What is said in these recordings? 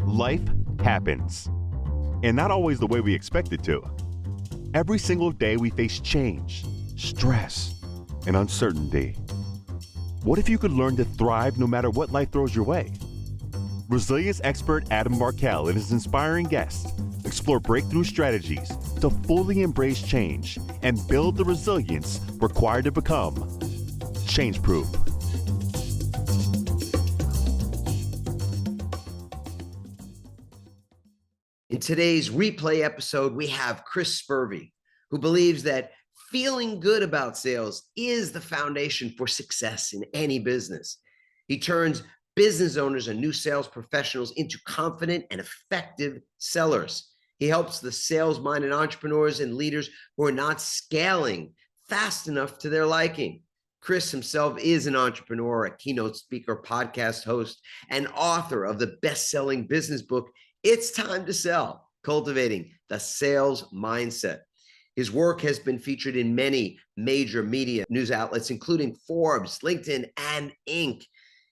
Life happens, and not always the way we expect it to. Every single day we face change, stress, and uncertainty. What if you could learn to thrive no matter what life throws your way? Resilience expert Adam Markel and his inspiring guests explore breakthrough strategies to fully embrace change and build the resilience required to become change-proof. In today's replay episode, we have Chris Spurvey, who believes that feeling good about sales is the foundation for success in any business. He turns business owners and new sales professionals into confident and effective sellers. He helps the sales-minded entrepreneurs and leaders who are not scaling fast enough to their liking. Chris himself is an entrepreneur, a keynote speaker, podcast host, and author of the best-selling business book, It's Time to Sell, Cultivating the Sales Mindset. His work has been featured in many major media news outlets, including Forbes, LinkedIn, and Inc.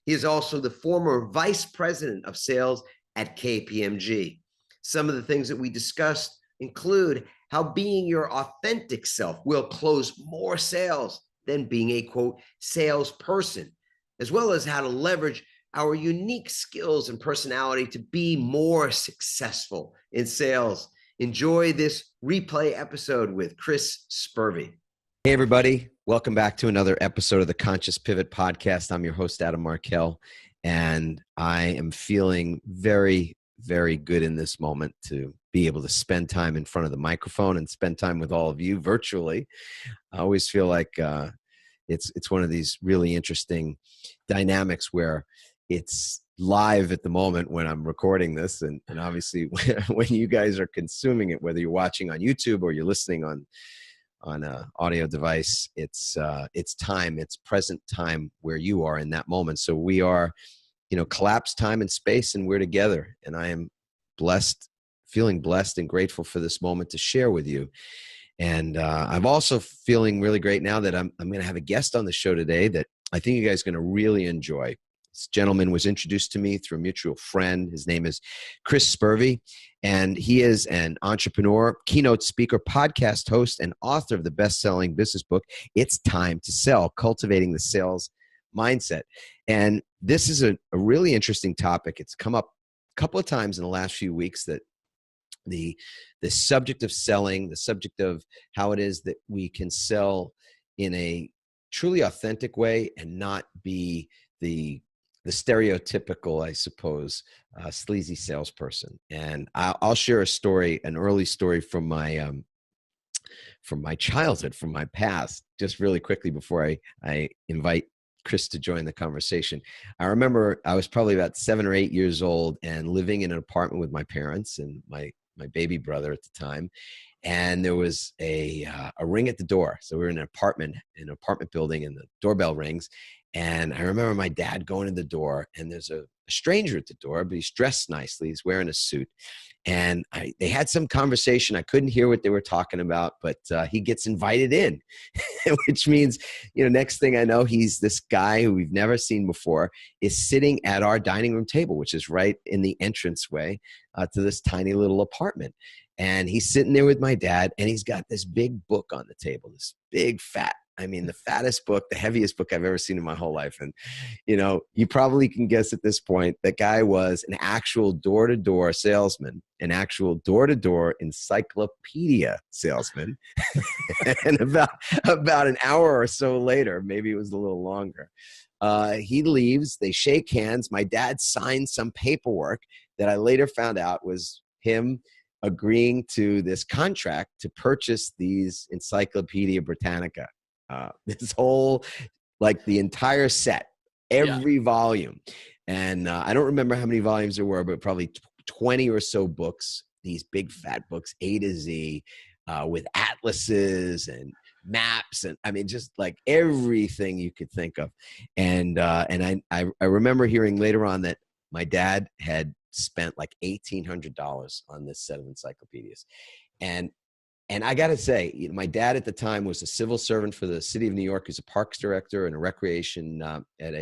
He is also the former vice president of sales at KPMG. Some of the things that we discussed include how being your authentic self will close more sales than being a, quote, salesperson, as well as how to leverage our unique skills and personality to be more successful in sales. Enjoy this replay episode with Chris Spurvey. Hey, everybody. Welcome back to another episode of the Conscious Pivot Podcast. I'm your host, Adam Markel, and I am feeling very, very good in this moment to be able to spend time in front of the microphone and spend time with all of you virtually. I always feel like it's one of these really interesting dynamics where it's live at the moment when I'm recording this. And obviously when you guys are consuming it, whether you're watching on YouTube or you're listening on an audio device, it's time, it's present time where you are in that moment. So we are, collapsed time and space, and we're together. And I am blessed, feeling blessed and grateful for this moment to share with you. And I'm also feeling really great now that I'm going to have a guest on the show today that I think you guys are going to really enjoy. This gentleman was introduced to me through a mutual friend. His name is Chris Spurvey, and he is an entrepreneur, keynote speaker, podcast host, and author of the best-selling business book, It's Time to Sell, Cultivating the Sales Mindset. And this is a really interesting topic. It's come up a couple of times in the last few weeks that the subject of selling, the subject of how it is that we can sell in a truly authentic way and not be the stereotypical, I suppose, sleazy salesperson. And I'll share a story, an early story from my childhood, from my past, just really quickly before I invite Chris to join the conversation. I remember I was probably about 7 or 8 years old and living in an apartment with my parents and my baby brother at the time. And there was a ring at the door. So we were in an apartment building, and the doorbell rings. And I remember my dad going to the door, and there's a stranger at the door, but he's dressed nicely. He's wearing a suit. And they had some conversation. I couldn't hear what they were talking about, but he gets invited in, which means, next thing I know, he's this guy who we've never seen before is sitting at our dining room table, which is right in the entranceway to this tiny little apartment. And he's sitting there with my dad, and he's got this big book on the table, this big fat, the fattest book, the heaviest book I've ever seen in my whole life. And, you probably can guess at this point, that guy was an actual door-to-door salesman, an actual door-to-door encyclopedia salesman. And about an hour or so later, maybe it was a little longer, he leaves, they shake hands. My dad signed some paperwork that I later found out was him agreeing to this contract to purchase these Encyclopedia Britannica. This whole, the entire set, every volume. And I don't remember how many volumes there were, but probably 20 or so books, these big fat books, A to Z, with atlases and maps. And just like everything you could think of. And I remember hearing later on that my dad had spent like $1,800 on this set of encyclopedias. And I got to say, my dad at the time was a civil servant for the city of New York. He's a parks director and a recreation at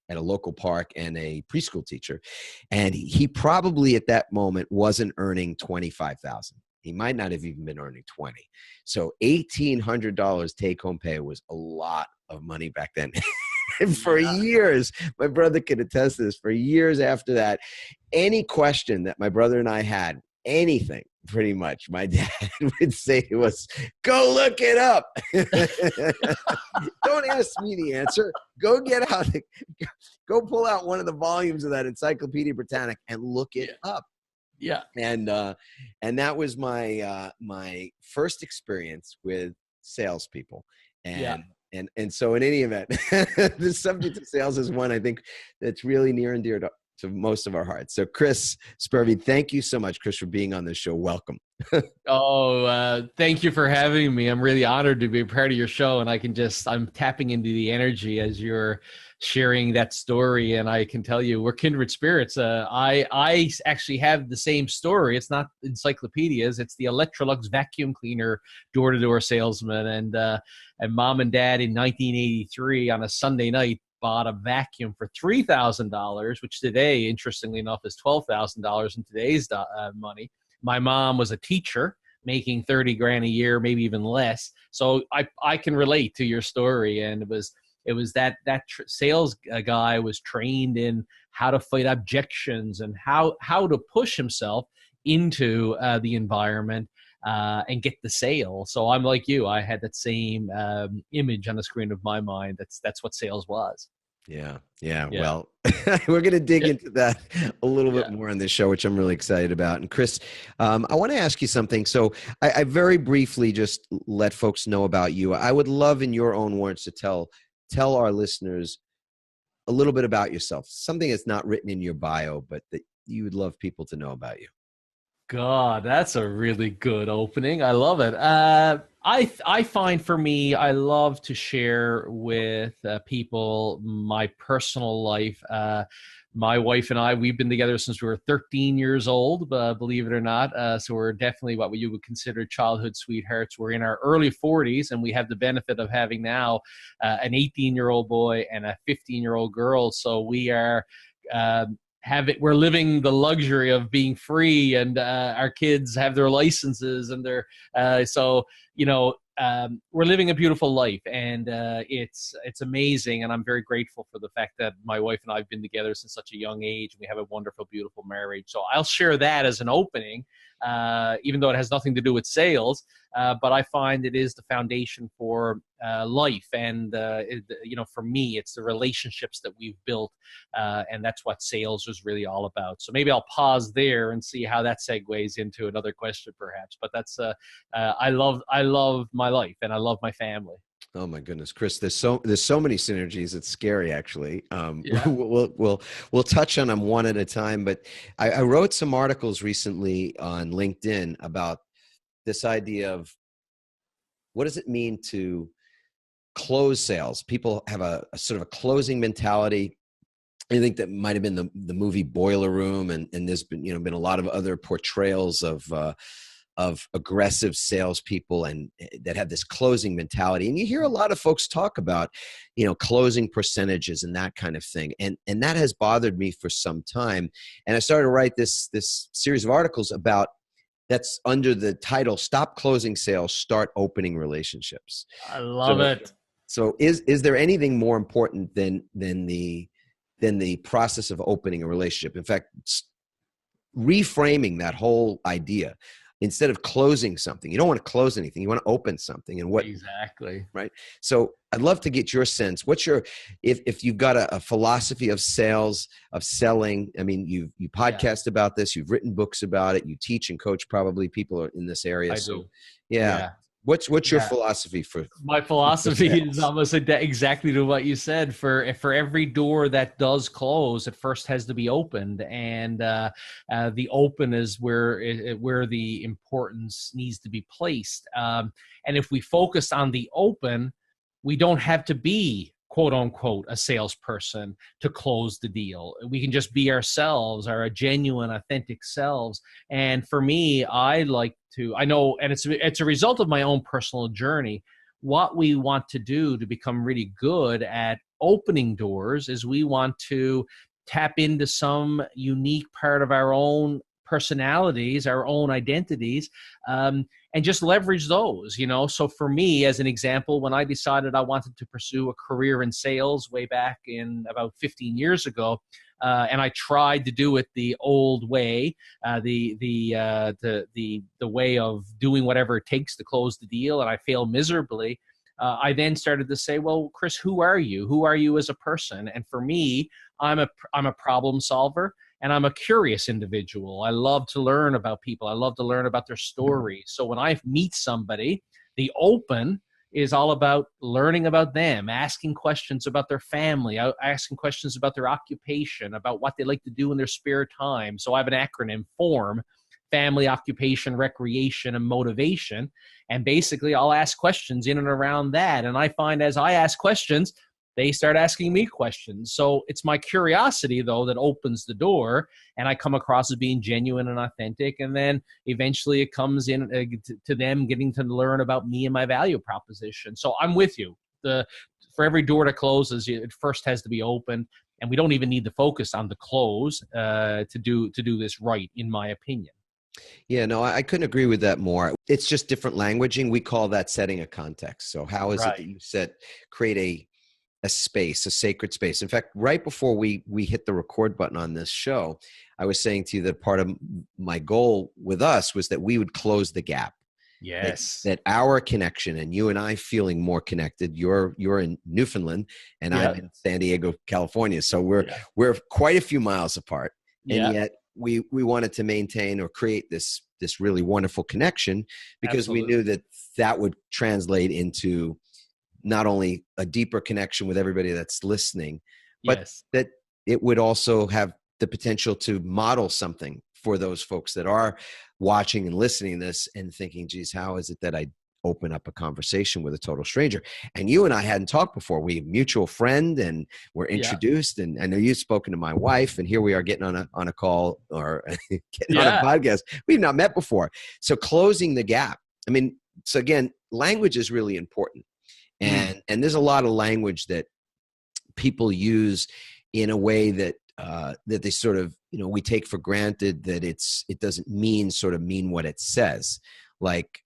at a local park and a preschool teacher. And he probably at that moment wasn't earning $25,000. He might not have even been earning 20. So $1,800 take home pay was a lot of money back then. And for years, my brother could attest to this, for years after that, any question that my brother and I had, anything pretty much, my dad would say to us, go look it up. Don't ask me the answer. Go get out, go pull out one of the volumes of that Encyclopedia Britannica and look it up. Yeah. And that was my first experience with salespeople. And so in any event, the subject of sales is one I think that's really near and dear to most of our hearts. So Chris Spurvey, thank you so much, Chris, for being on this show. Welcome. Thank you for having me. I'm really honored to be a part of your show, and I'm tapping into the energy as you're sharing that story. And I can tell you we're kindred spirits. I actually have the same story. It's not encyclopedias. It's the Electrolux vacuum cleaner door-to-door salesman. And mom and dad in 1983 on a Sunday night bought a vacuum for $3,000, which today, interestingly enough, is $12,000 in today's money. My mom was a teacher making 30 grand a year, maybe even less. So I can relate to your story. And it was that sales guy was trained in how to fight objections and how to push himself into the environment and get the sale. So I'm like you. I had that same image on the screen of my mind. That's what sales was. Yeah. Well, we're going to dig into that a little bit more on this show, which I'm really excited about. And Chris, I want to ask you something. So I very briefly just let folks know about you. I would love, in your own words, to tell our listeners a little bit about yourself, something that's not written in your bio, but that you would love people to know about you. God, that's a really good opening. I love it. I find for me, I love to share with people my personal life. My wife and I, we've been together since we were 13 years old, believe it or not. So we're definitely what you would consider childhood sweethearts. We're in our early 40s, and we have the benefit of having now an 18-year-old boy and a 15-year-old girl. So we are we're living the luxury of being free, and our kids have their licenses, and we're living a beautiful life, and it's amazing. And I'm very grateful for the fact that my wife and I have been together since such a young age, and we have a wonderful, beautiful marriage. So I'll share that as an opening, even though it has nothing to do with sales. But I find it is the foundation for life. And, for me, it's the relationships that we've built. And that's what sales is really all about. So maybe I'll pause there and see how that segues into another question, perhaps. But that's I love my life, and I love my family. Oh my goodness, Chris, there's so many synergies. It's scary, actually. We'll touch on them one at a time. But I wrote some articles recently on LinkedIn about this idea of what does it mean to close sales. People have a sort of a closing mentality. I think that might have been the movie Boiler Room, and there's been a lot of other portrayals of aggressive salespeople and that have this closing mentality. And you hear a lot of folks talk about, closing percentages and that kind of thing. And that has bothered me for some time. And I started to write this series of articles about that's under the title, Stop Closing Sales, Start Opening Relationships. I love it. So is there anything more important than the process of opening a relationship? In fact, reframing that whole idea. Instead of closing something, you don't want to close anything. You want to open something. And what exactly, right? So I'd love to get your sense. What's your, if you've got a philosophy of sales, of selling? I mean, you podcast about this. You've written books about it. You teach and coach probably people in this area. I do. Yeah. What's your philosophy for? My philosophy is almost exactly to what you said. For every door that does close, it first has to be opened, and the open is where the importance needs to be placed. And if we focus on the open, we don't have to be, quote unquote, a salesperson to close the deal. We can just be ourselves, our genuine, authentic selves. And for me, I know, and it's a result of my own personal journey. what we want to do to become really good at opening doors is we want to tap into some unique part of our own personalities, our own identities, and just leverage those, you know. So for me, as an example, when I decided I wanted to pursue a career in sales way back in about 15 years ago, and I tried to do it the old way, the way of doing whatever it takes to close the deal, and I failed miserably. I then started to say, well, Chris, who are you? Who are you as a person? And for me, I'm a problem solver, and I'm a curious individual. I love to learn about people. I love to learn about their stories. So when I meet somebody, the open is all about learning about them, asking questions about their family, asking questions about their occupation, about what they like to do in their spare time. So I have an acronym, FORM: family, occupation, recreation, and motivation. And basically, I'll ask questions in and around that. And I find as I ask questions, they start asking me questions. So it's my curiosity, though, that opens the door, and I come across as being genuine and authentic. And then eventually it comes in to them getting to learn about me and my value proposition. So I'm with you. For every door that closes, it first has to be open. And we don't even need to focus on the close to do this right, in my opinion. Yeah, no, I couldn't agree with that more. It's just different languaging. We call that setting a context. So how is it that you create a space, a sacred space? In fact, right before we hit the record button on this show, I was saying to you that part of my goal with us was that we would close the gap. Yes. That our connection, and you and I feeling more connected. You're in Newfoundland and I'm in San Diego, California. So we're quite a few miles apart. And yet we wanted to maintain or create this really wonderful connection because we knew that would translate into not only a deeper connection with everybody that's listening, but that it would also have the potential to model something for those folks that are watching and listening to this and thinking, geez, how is it that I open up a conversation with a total stranger? And you and I hadn't talked before. We have a mutual friend and we're introduced, and I know you've spoken to my wife, and here we are getting on a call or getting on a podcast. We've not met before. So closing the gap. I mean, so again, language is really important. And there's a lot of language that people use in a way that that they sort of, we take for granted that it doesn't mean what it says. Like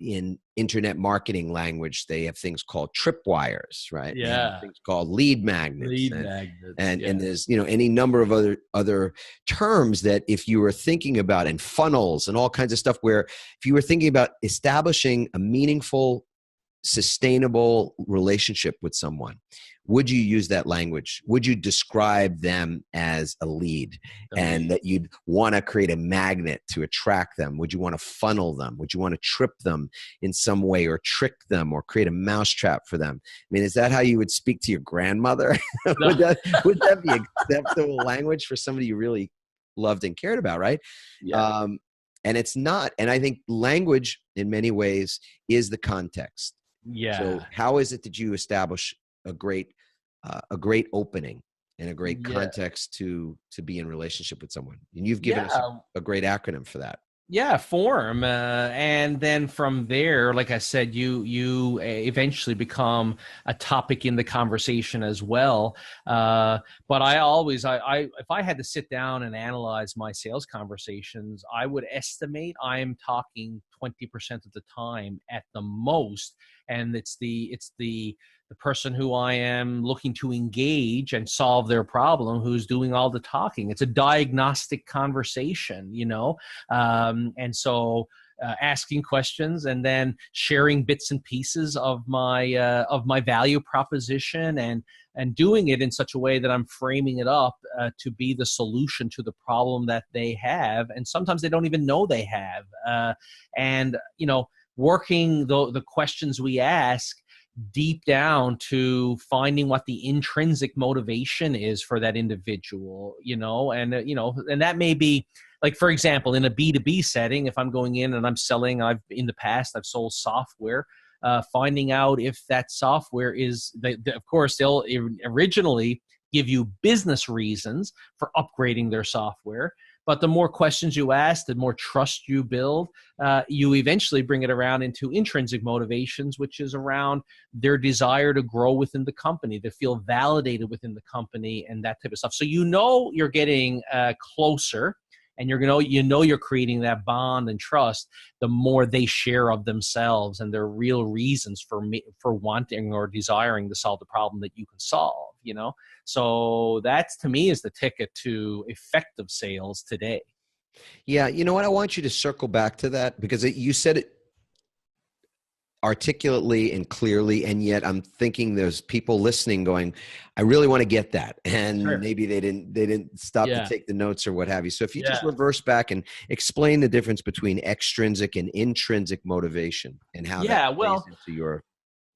in internet marketing language, they have things called tripwires, right? Yeah. And things called lead magnets. And there's, any number of other terms that if you were thinking about, and funnels and all kinds of stuff, where if you were thinking about establishing a meaningful, sustainable relationship with someone, would you use that language? Would you describe them as a lead and that you'd want to create a magnet to attract them? Would you want to funnel them? Would you want to trip them in some way or trick them or create a mousetrap for them? I mean, is that how you would speak to your grandmother? would that be acceptable language for somebody you really loved and cared about, right? Yeah. And it's not. And I think language in many ways is the context. Yeah. So how is it that you establish a great opening and a great context to be in relationship with someone? And you've given us a great acronym for that. Yeah, form. And then from there, like I said, you eventually become a topic in the conversation as well. But I always, if I had to sit down and analyze my sales conversations, I would estimate I'm talking 20% of the time at the most. And it's the person who I am looking to engage and solve their problem who's doing all the talking. It's a diagnostic conversation, and so asking questions and then sharing bits and pieces of my value proposition and doing it in such a way that I'm framing it up to be the solution to the problem that they have, and sometimes they don't even know they have, working the questions we ask deep down to finding what the intrinsic motivation is for that individual, and that may be, like, for example, in a B2B setting, if I'm going in and I'm selling, in the past I've sold software, finding out if that software is, of course, they'll originally give you business reasons for upgrading their software. But the more questions you ask, the more trust you build, you eventually bring it around into intrinsic motivations, which is around their desire to grow within the company, to feel validated within the company and that type of stuff. So you're getting closer, and you're creating that bond and trust the more they share of themselves and their real reasons for wanting or desiring to solve the problem that you can solve, So that's, to me, is the ticket to effective sales today. Yeah. You know what? I want you to circle back to that, because you said it articulately and clearly, and yet I'm thinking there's people listening going, I really want to get that, and Sure. maybe they didn't stop to take the notes or what have you. So if you just reverse back and explain the difference between extrinsic and intrinsic motivation and how that plays into your.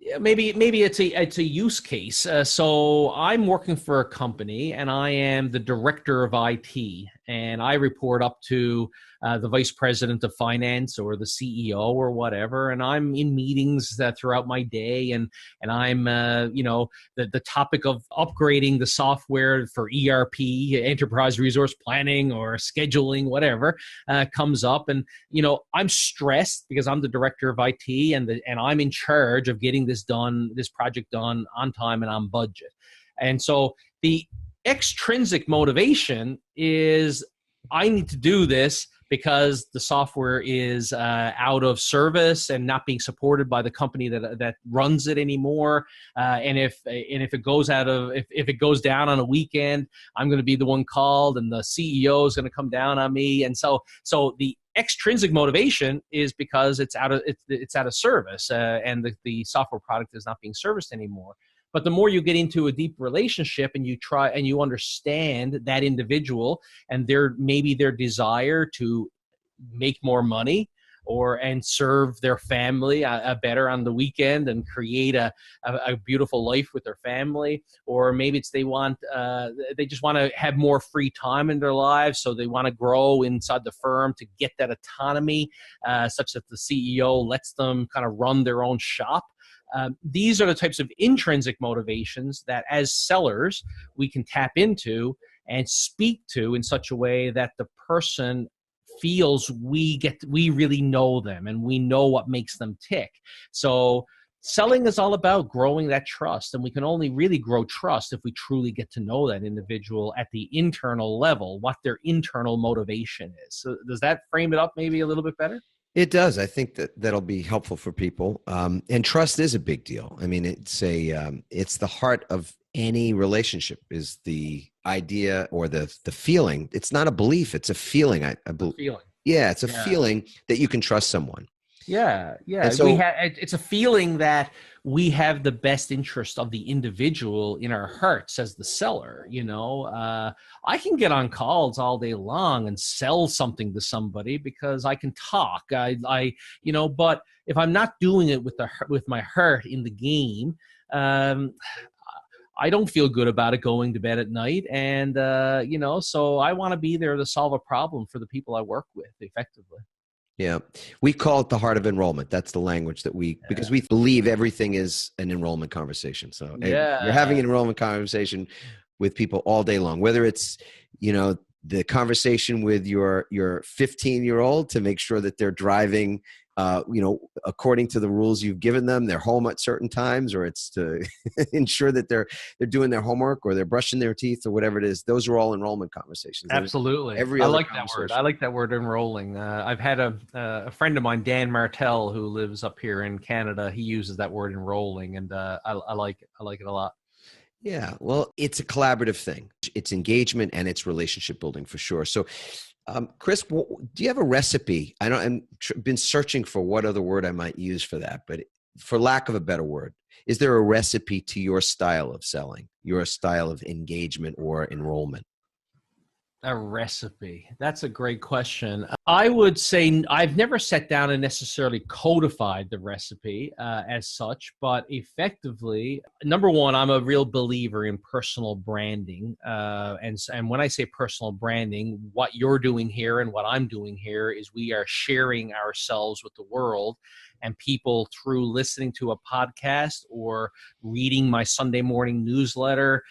Yeah, maybe it's a use case. So I'm working for a company, and I am the director of IT, and I report up to the vice president of finance or the CEO or whatever. And I'm in meetings throughout my day, and I'm the topic of upgrading the software for ERP, enterprise resource planning, or scheduling, whatever comes up, and I'm stressed because I'm the director of IT, and I'm in charge of getting this project done on time and on budget. And so the extrinsic motivation is, I need to do this because the software is out of service and not being supported by the company that runs it anymore. And if it goes if it goes down on a weekend, I'm going to be the one called, and the CEO is going to come down on me. And so the extrinsic motivation is because it's out of service, and the software product is not being serviced anymore. But the more you get into a deep relationship and you try and you understand that individual and their desire to make more money and serve their family better on the weekend and create a beautiful life with their family, or maybe it's they just want to have more free time in their lives, so they want to grow inside the firm to get that autonomy, such that the CEO lets them kind of run their own shop. These are the types of intrinsic motivations that, as sellers, we can tap into and speak to in such a way that the person feels we really know them and we know what makes them tick. So selling is all about growing that trust, and we can only really grow trust if we truly get to know that individual at the internal level, what their internal motivation is. So does that frame it up maybe a little bit better? It does. I think that'll be helpful for people. And trust is a big deal. I mean, it's the heart of any relationship, is the idea or the feeling. It's not a belief. It's a feeling. Feeling. Yeah. It's a feeling that you can trust someone. Yeah. And so, it's a feeling that we have the best interest of the individual in our hearts as the seller. I can get on calls all day long and sell something to somebody because I can talk. But if I'm not doing it with my heart in the game, I don't feel good about it going to bed at night. And, so I want to be there to solve a problem for the people I work with effectively. Yeah. We call it the heart of enrollment. That's the language that because we believe everything is an enrollment conversation. So you're having an enrollment conversation with people all day long, whether it's, the conversation with your 15-year-old to make sure that they're driving, according to the rules you've given them, they're home at certain times, or it's to ensure that they're doing their homework or they're brushing their teeth or whatever it is. Those are all enrollment conversations. Absolutely. I like that word. I like that word, enrolling. I've had a friend of mine, Adam Markel, who lives up here in Canada. He uses that word, enrolling, and I like it. I like it a lot. Yeah. Well, it's a collaborative thing. It's engagement and it's relationship building for sure. So, Chris, do you have a recipe? I've been searching for what other word I might use for that, but for lack of a better word, is there a recipe to your style of selling, your style of engagement or enrollment? A recipe. That's a great question. I would say I've never sat down and necessarily codified the recipe as such, but effectively, number one, I'm a real believer in personal branding. And when I say personal branding, what you're doing here and what I'm doing here is we are sharing ourselves with the world and people through listening to a podcast or reading my Sunday morning newsletter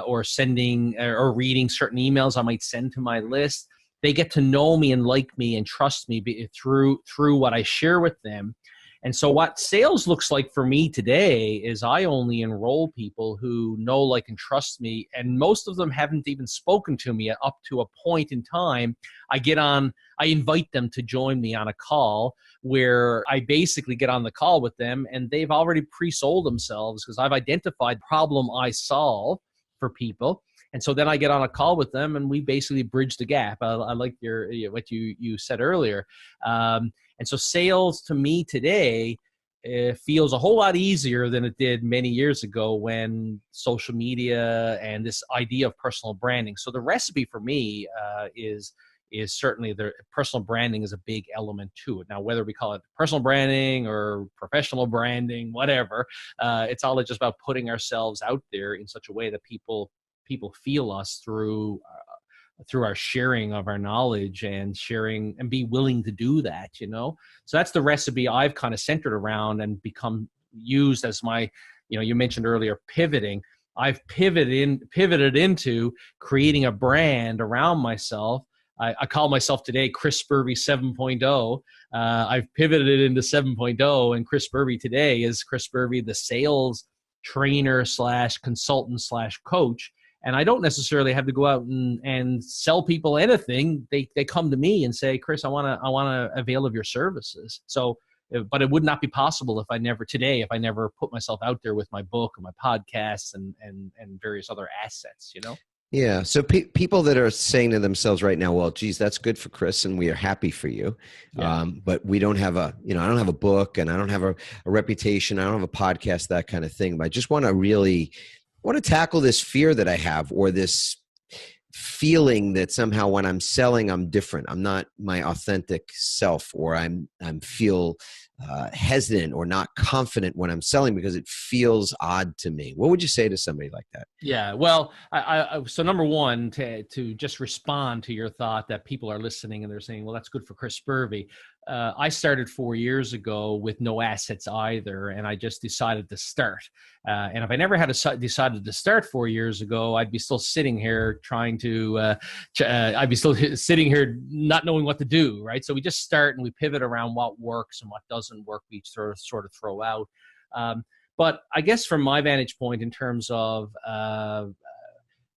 or sending or reading certain emails I might send to my list. they get to know me and like me and trust me through what I share with them. And so what sales looks like for me today is I only enroll people who know, like, and trust me. And most of them haven't even spoken to me up to a point in time. I invite them to join me on a call where I basically get on the call with them and they've already pre-sold themselves because I've identified problem I solve for people. And so then I get on a call with them and we basically bridge the gap. I like what you said earlier. And so sales to me today feels a whole lot easier than it did many years ago when social media and this idea of personal branding. So the recipe for me is certainly the personal branding is a big element to it. Now, whether we call it personal branding or professional branding, whatever, it's all just about putting ourselves out there in such a way that people feel us through our sharing of our knowledge and sharing and be willing to do that, So that's the recipe I've kind of centered around and become used as my, you mentioned earlier, pivoting. I've pivoted into creating a brand around myself. I call myself today Chris Spurvey 7.0. I've pivoted into 7.0, and Chris Spurvey today is Chris Spurvey, the sales trainer / consultant / coach. And I don't necessarily have to go out and sell people anything. They come to me and say, Chris, I want to avail of your services. So, but it would not be possible if I never put myself out there with my book and my podcasts and various other assets, Yeah. So people that are saying to themselves right now, well, geez, that's good for Chris and we are happy for you. Yeah. But we don't have I don't have a book and I don't have a reputation. I don't have a podcast, that kind of thing. But I just want to tackle this fear that I have, or this feeling that somehow when I'm selling, I'm different. I'm not my authentic self, or I'm feel hesitant or not confident when I'm selling because it feels odd to me. What would you say to somebody like that? Yeah, well, so number one, to just respond to your thought that people are listening and they're saying, well, that's good for Chris Spurvey. I started 4 years ago with no assets either, and I just decided to start. And if I never had decided to start 4 years ago, I'd be still sitting here sitting here not knowing what to do, right? So we just start and we pivot around what works and what doesn't work. We sort of throw out. But I guess from my vantage point in terms of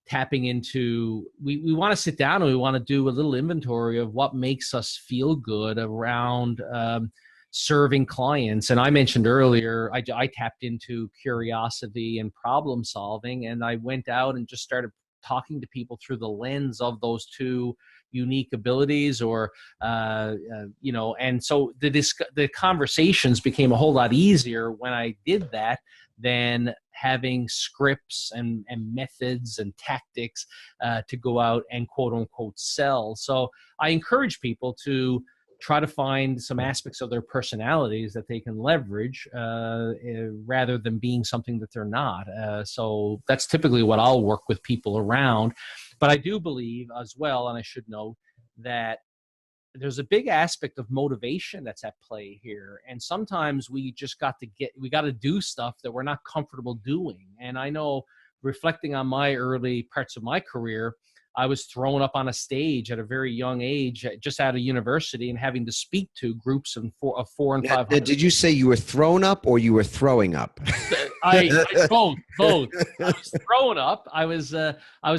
tapping into, we want to sit down and we want to do a little inventory of what makes us feel good around serving clients. And I mentioned earlier, I tapped into curiosity and problem solving, and I went out and just started talking to people through the lens of those two unique abilities, and so the conversations became a whole lot easier when I did that than having scripts and methods and tactics to go out and quote unquote sell. So I encourage people to try to find some aspects of their personalities that they can leverage rather than being something that they're not. So that's typically what I'll work with people around. But I do believe as well, and I should note, that there's a big aspect of motivation that's at play here. And sometimes we just got to do stuff that we're not comfortable doing. And I know, reflecting on my early parts of my career, I was thrown up on a stage at a very young age, just out of university, and having to speak to groups of 400 and 500. Did you say you were thrown up or you were throwing up? Both. I was thrown up. I was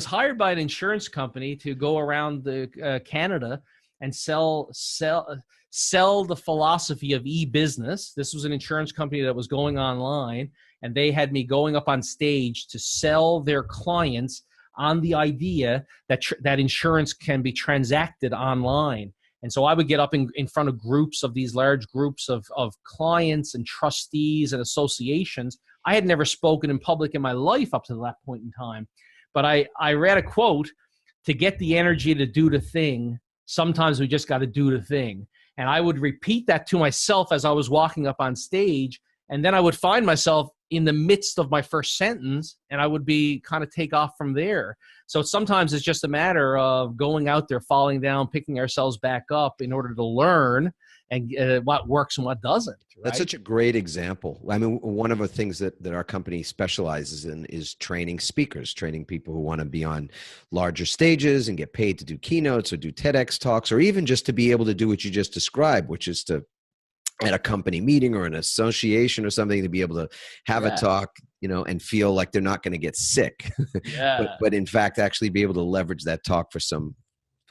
hired by an insurance company to go around Canada and sell the philosophy of e-business. This was an insurance company that was going online, and they had me going up on stage to sell their clients on the idea that insurance can be transacted online. And so I would get up in front of these large groups of clients and trustees and associations. I had never spoken in public in my life up to that point in time. But I read a quote: to get the energy to do the thing, sometimes we just got to do the thing. And I would repeat that to myself as I was walking up on stage. And then I would find myself in the midst of my first sentence, and I would be kind of take off from there. So sometimes it's just a matter of going out there, falling down, picking ourselves back up in order to learn what works and what doesn't. Right? That's such a great example. I mean, one of the things that our company specializes in is training speakers, training people who want to be on larger stages and get paid to do keynotes or do TEDx talks, or even just to be able to do what you just described, which is to, at a company meeting or an association or something, to be able to have a talk, and feel like they're not going to get sick, but in fact, actually be able to leverage that talk for some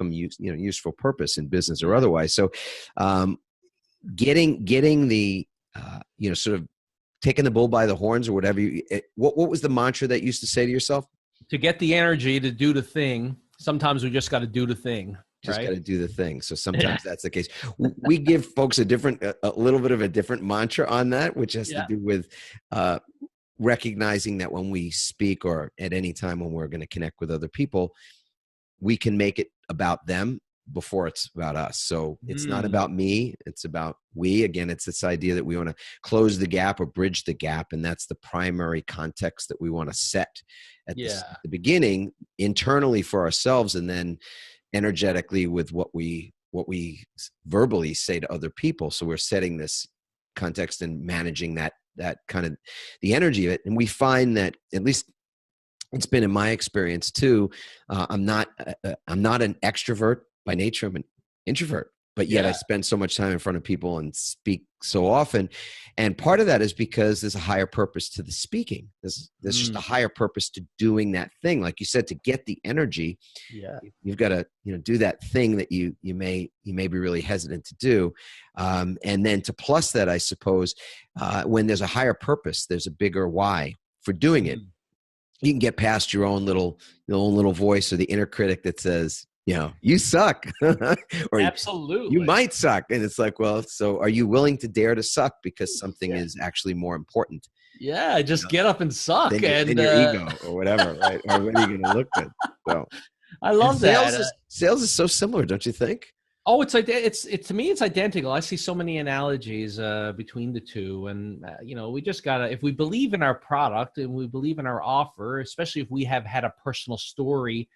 useful purpose in business or otherwise. So, getting the sort of taking the bull by the horns or whatever. What was the mantra that you used to say to yourself? To get the energy to do the thing, sometimes we just got to do the thing. Just got to do the thing. So sometimes that's the case. We give folks a little bit of a different mantra on that, which has to do with recognizing that when we speak or at any time when we're going to connect with other people, we can make it about them before it's about us. So it's not about me, it's about we. Again, it's this idea that we want to close the gap or bridge the gap. And that's the primary context that we want to set at the beginning internally for ourselves, and then energetically with what we verbally say to other people. So we're setting this context and managing that kind of the energy of it. And we find that, at least it's been in my experience too, I'm not an extrovert by nature. I'm an introvert, but yet I spend so much time in front of people and speak so often. And part of that is because there's a higher purpose to the speaking. There's just a higher purpose to doing that thing. Like you said, to get the energy, you've got to, do that thing that you may be really hesitant to do. And then to plus that, I suppose, when there's a higher purpose, there's a bigger why for doing it. You can get past your own little voice or the inner critic that says, you suck. Or absolutely, you might suck. And it's like, well, so are you willing to dare to suck because something is actually more important? Yeah, just get up and suck. Than your ego or whatever, right? Or what are you going to look good? So I love that. Sales is so similar, don't you think? Oh, it's to me, it's identical. I see so many analogies between the two, and we just gotta, if we believe in our product and we believe in our offer, especially if we have had a personal story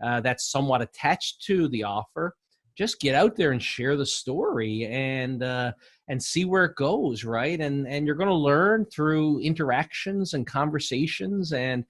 that's somewhat attached to the offer, just get out there and share the story and see where it goes, right? And you're going to learn through interactions and conversations. And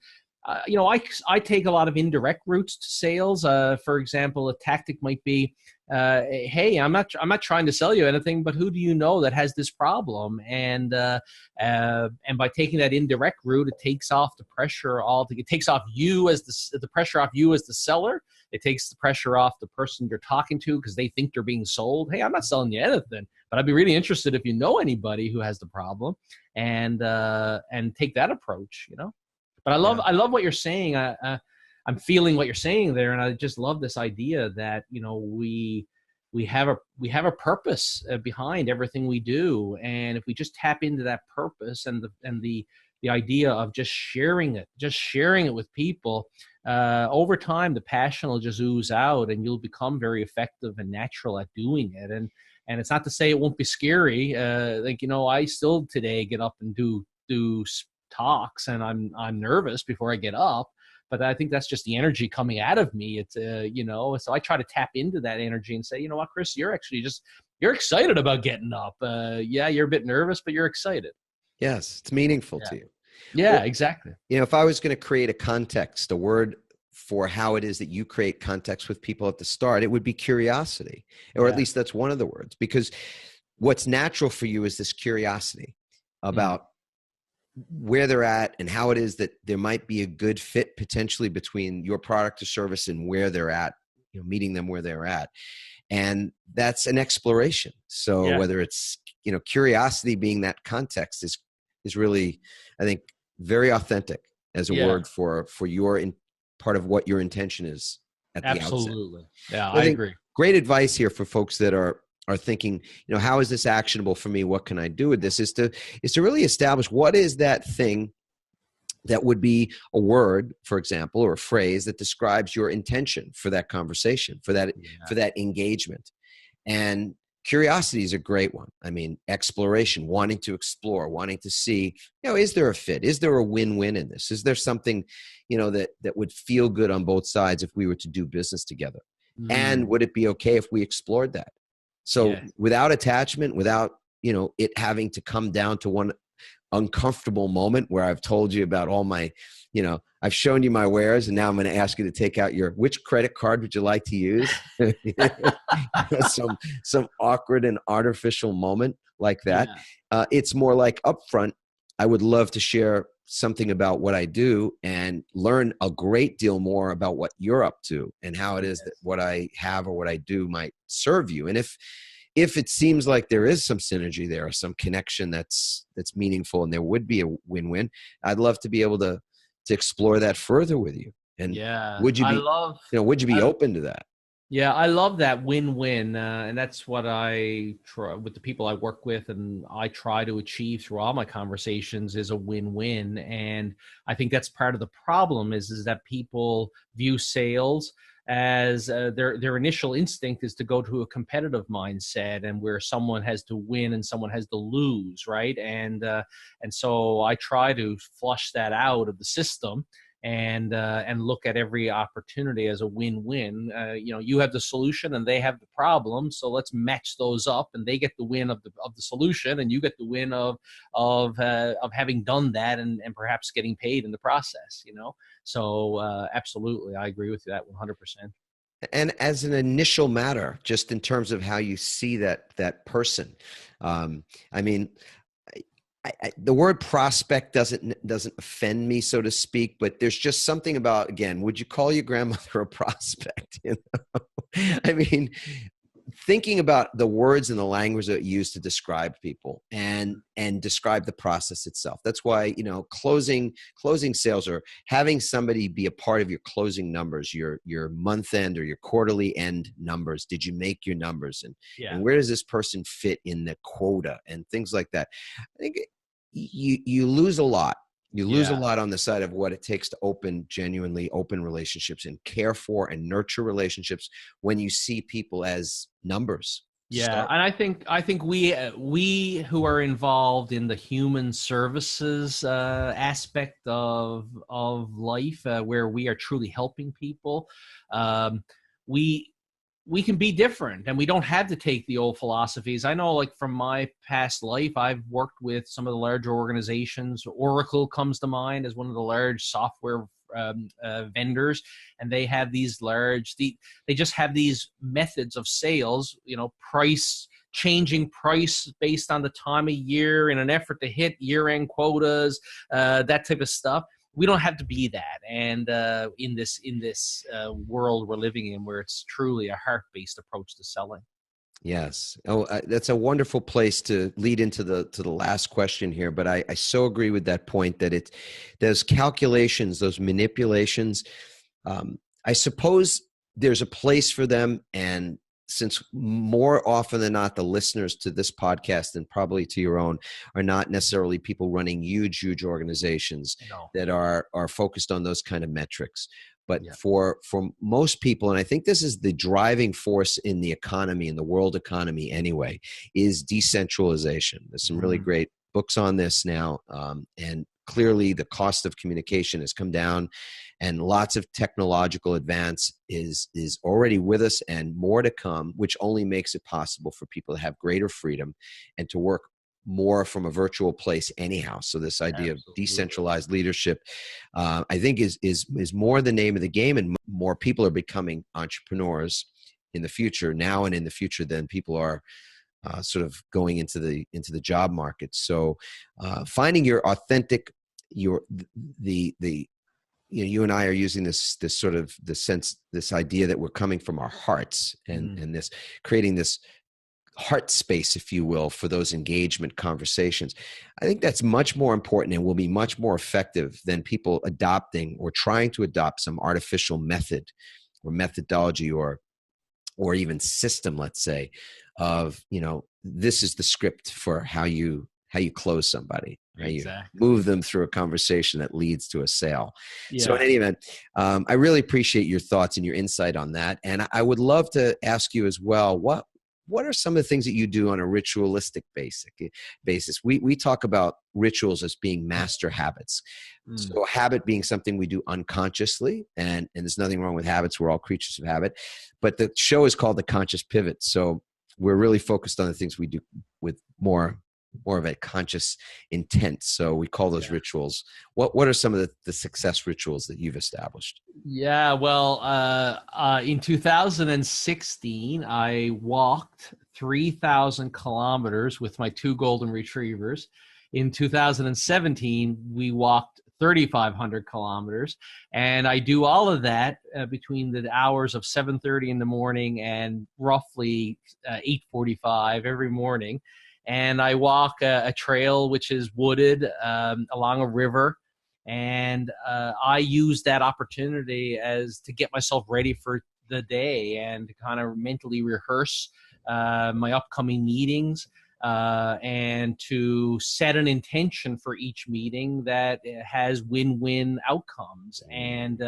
I take a lot of indirect routes to sales. For example, a tactic might be, hey, I'm not trying to sell you anything, but who do you know that has this problem? And by taking that indirect route, it takes off the pressure. It takes off you as the pressure off you as the seller. It takes the pressure off the person you're talking to because they think they're being sold. Hey, I'm not selling you anything, but I'd be really interested if you know anybody who has the problem, and take that approach. But I love what you're saying. I'm feeling what you're saying there, and I just love this idea that we have a purpose behind everything we do, and if we just tap into that purpose and the idea of just sharing it with people, over time the passion will just ooze out, and you'll become very effective and natural at doing it. And it's not to say it won't be scary. I still today get up and do talks, and I'm nervous before I get up, but I think that's just the energy coming out of me. It's so I try to tap into that energy and say, you know what, Chris, you're actually you're excited about getting up. You're a bit nervous, but you're excited. Yes, it's meaningful to you. Yeah, exactly. If I was going to create a context, a word for how it is that you create context with people at the start, it would be curiosity, or at least that's one of the words, because what's natural for you is this curiosity about where they're at and how it is that there might be a good fit potentially between your product or service and where they're at, meeting them where they're at. And that's an exploration. So whether it's, curiosity being that context is really, I think, very authentic as a word for your part of what your intention is at the outset. Absolutely. Yeah, I agree. Great advice here for folks that are thinking, how is this actionable for me? What can I do with this? Is to really establish what is that thing that would be a word, for example, or a phrase that describes your intention for that conversation, for that engagement. And curiosity is a great one. I mean, exploration, wanting to explore, wanting to see, is there a fit? Is there a win-win in this? Is there something, that would feel good on both sides if we were to do business together? And would it be okay if we explored that? So Yes. without attachment, without, it having to come down to one uncomfortable moment where I've told you about all my, I've shown you my wares, and now I'm going to ask you to take out which credit card would you like to use? some awkward and artificial moment like that. Yeah. It's more like upfront. I would love to share something about what I do and learn a great deal more about what you're up to and how it is that what I have or what I do might serve you. And if it seems like there is some synergy there, or some connection that's meaningful, and there would be a win-win, I'd love to be able to explore that further with you. And would you be open to that? Yeah, I love that win-win, and that's what I try with the people I work with, and I try to achieve through all my conversations is a win-win. And I think that's part of the problem is that people view sales as their initial instinct is to go to a competitive mindset, and where someone has to win and someone has to lose, right? And so I try to flush that out of the system and look at every opportunity as a win-win. You have the solution and they have the problem, so let's match those up, and they get the win of the solution, and you get the win of having done that and perhaps getting paid in the process. So absolutely, I agree with you that 100%. And as an initial matter, just in terms of how you see that person, I mean, the word prospect doesn't offend me, so to speak, but there's just something about, again, would you call your grandmother a prospect? I mean, thinking about the words and the language that you use to describe people and describe the process itself. That's why, closing sales, or having somebody be a part of your closing numbers, your month end or your quarterly end numbers. Did you make your numbers? And where does this person fit in the quota and things like that? I think you lose a lot. You lose a lot on the side of what it takes to genuinely open relationships and care for and nurture relationships when you see people as numbers. Yeah, and I think we who are involved in the human services aspect of life, where we are truly helping people, we can be different, and we don't have to take the old philosophies. I know, like from my past life, I've worked with some of the larger organizations. Oracle comes to mind as one of the large software vendors, and they have these they just have these methods of sales, changing price based on the time of year in an effort to hit year-end quotas, that type of stuff. We don't have to be that, and in this world we're living in, where it's truly a heart-based approach to selling. Yes. Oh, that's a wonderful place to lead into the last question here. But I so agree with that point that those calculations, those manipulations. I suppose there's a place for them, and since more often than not, the listeners to this podcast and probably to your own are not necessarily people running huge organizations that are focused on those kind of metrics. But for most people, and I think this is the driving force in the economy, in the world economy anyway, is decentralization. There's some really great books on this now, and clearly the cost of communication has come down, and lots of technological advance is already with us, and more to come, which only makes it possible for people to have greater freedom and to work more from a virtual place anyhow. So this idea of decentralized leadership, I think is more the name of the game, and more people are becoming entrepreneurs in the future now and in the future than people are sort of going into the job market. So finding your authentic, you and I are using this sort of this idea that we're coming from our hearts, and this creating this heart space, if you will, for those engagement conversations. I think that's much more important and will be much more effective than people adopting or trying to adopt some artificial method or methodology or even system, let's say, of, this is the script for how you close somebody, how you move them through a conversation that leads to a sale. So in any event, I really appreciate your thoughts and your insight on that. And I would love to ask you as well, what are some of the things that you do on a ritualistic basis? We talk about rituals as being master habits. So habit being something we do unconsciously, and there's nothing wrong with habits. We're all creatures of habit. But the show is called The Conscious Pivot. So we're really focused on the things we do with more of a conscious intent. So we call those rituals. What are some of the success rituals that you've established? Yeah, well, in 2016, I walked 3,000 kilometers with my 2 golden retrievers. In 2017, we walked 3,500 kilometers. And I do all of that between the hours of 7:30 in the morning and roughly 8:45 every morning. And I walk a trail which is wooded along a river. And I use that opportunity as to get myself ready for the day and to kind of mentally rehearse my upcoming meetings and to set an intention for each meeting that has win-win outcomes. And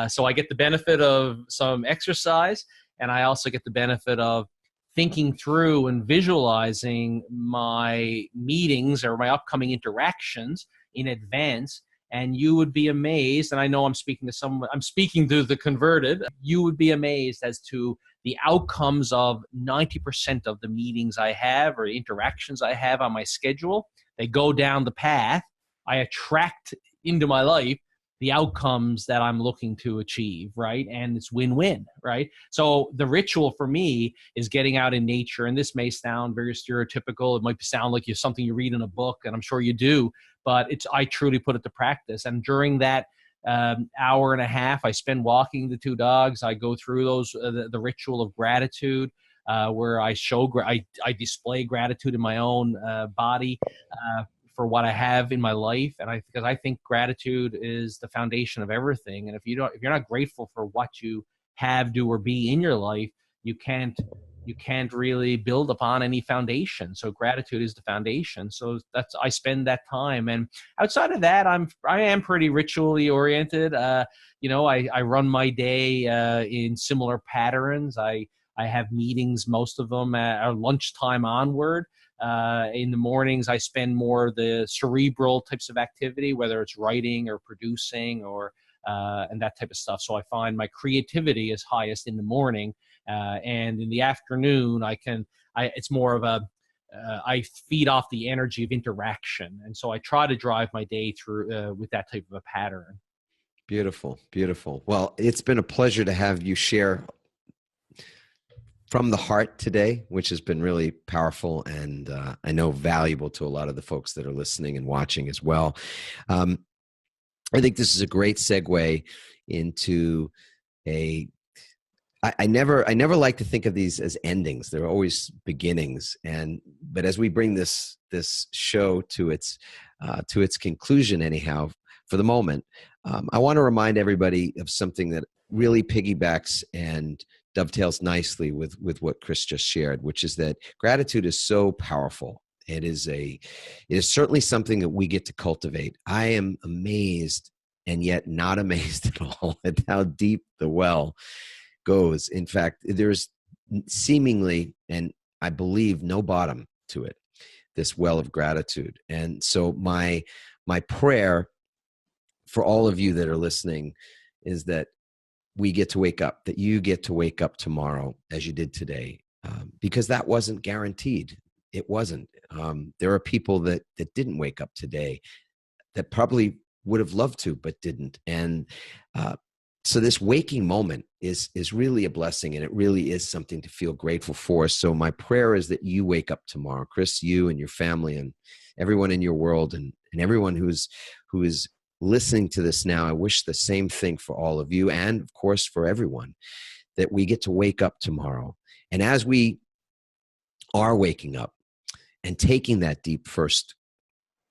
so I get the benefit of some exercise, and I also get the benefit of thinking through and visualizing my meetings or my upcoming interactions in advance. And you would be amazed, and I know I'm speaking to the converted, you would be amazed as to the outcomes of 90% of the meetings I have or interactions I have on my schedule. They go down the path. I attract into my life the outcomes that I'm looking to achieve, right? And it's win-win, right? So the ritual for me is getting out in nature, and this may sound very stereotypical. It might sound like something you read in a book, and I'm sure you do, but I truly put it to practice. And during that hour and a half I spend walking the 2 dogs, I go through the ritual of gratitude, where I display gratitude in my own body for what I have in my life, because I think gratitude is the foundation of everything. And if you're not grateful for what you have, do, or be in your life, you can't really build upon any foundation. So gratitude is the foundation. So I spend that time. And outside of that, I am pretty ritually oriented. I run my day in similar patterns. I have meetings, most of them at lunchtime onward. In the mornings, I spend more of the cerebral types of activity, whether it's writing or producing or and that type of stuff. So I find my creativity is highest in the morning, and in the afternoon, it's more of I feed off the energy of interaction, and so I try to drive my day through with that type of a pattern. Beautiful, beautiful. Well, it's been a pleasure to have you share from the heart today, which has been really powerful and I know valuable to a lot of the folks that are listening and watching as well. I think this is a great segue into I never like to think of these as endings. They're always beginnings. But as we bring this show to its conclusion, anyhow, for the moment, I want to remind everybody of something that really piggybacks and dovetails nicely with what Chris just shared, which is that gratitude is so powerful. It is certainly something that we get to cultivate. I am amazed and yet not amazed at all at how deep the well goes. In fact, there's seemingly, and I believe, no bottom to it, this well of gratitude. And so my prayer for all of you that are listening is that we get to wake up, that you get to wake up tomorrow as you did today, because that wasn't guaranteed. It wasn't. There are people that didn't wake up today that probably would have loved to, but didn't. And so this waking moment is really a blessing, and it really is something to feel grateful for. So my prayer is that you wake up tomorrow, Chris, you and your family and everyone in your world and everyone who is listening to this now. I wish the same thing for all of you, and of course for everyone, that we get to wake up tomorrow. And as we are waking up and taking that deep first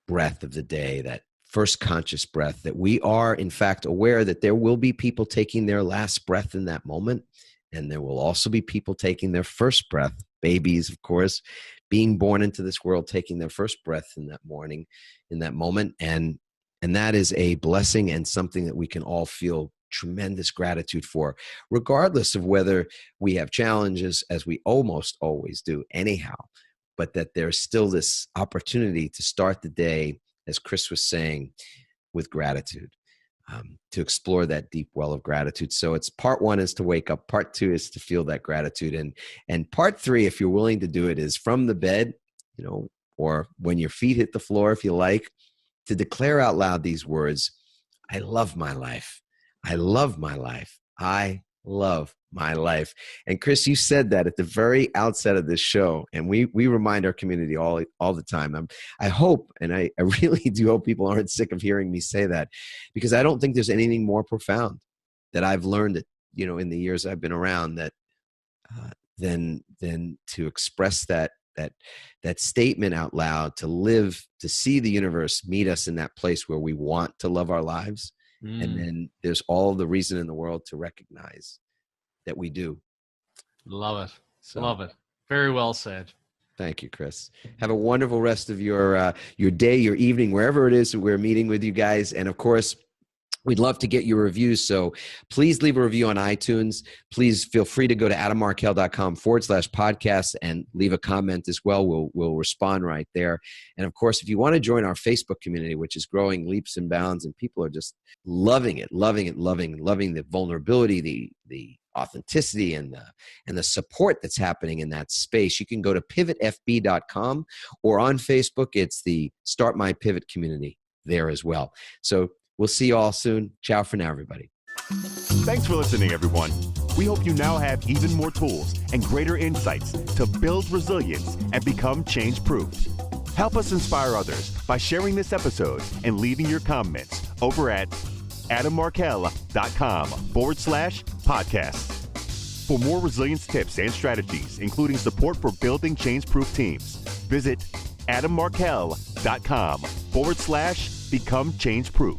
breath of the day, that first conscious breath, that we are in fact aware that there will be people taking their last breath in that moment. And there will also be people taking their first breath, babies, of course, being born into this world, taking their first breath in that morning, in that moment. And that is a blessing and something that we can all feel tremendous gratitude for, regardless of whether we have challenges, as we almost always do anyhow, but that there's still this opportunity to start the day, as Chris was saying, with gratitude. to explore that deep well of gratitude. So it's part 1 is to wake up. Part 2 is to feel that gratitude. And part 3, if you're willing to do it, is from the bed, or when your feet hit the floor, if you like, to declare out loud these words: I love my life. I love my life. I love my life. And Chris, you said that at the very outset of this show, and we remind our community all the time. I hope, and I really do hope people aren't sick of hearing me say that, because I don't think there's anything more profound that I've learned, in the years I've been around, that than to express that statement out loud, to live, to see the universe meet us in that place where we want to love our lives. And then there's all the reason in the world to recognize that we do. Love it. Love it. Very well said. Thank you, Chris. Have a wonderful rest of your day, your evening, wherever it is that we're meeting with you guys. And of course, we'd love to get your reviews. So please leave a review on iTunes. Please feel free to go to adammarkel.com/podcast and leave a comment as well. We'll respond right there. And of course, if you want to join our Facebook community, which is growing leaps and bounds, and people are just loving the vulnerability, the authenticity, and the support that's happening in that space, you can go to pivotfb.com, or on Facebook, it's the Start My Pivot community there as well. So we'll see you all soon. Ciao for now, everybody. Thanks for listening, everyone. We hope you now have even more tools and greater insights to build resilience and become change-proof. Help us inspire others by sharing this episode and leaving your comments over at adammarkel.com/podcast. For more resilience tips and strategies, including support for building change-proof teams, visit adammarkel.com/become change-proof.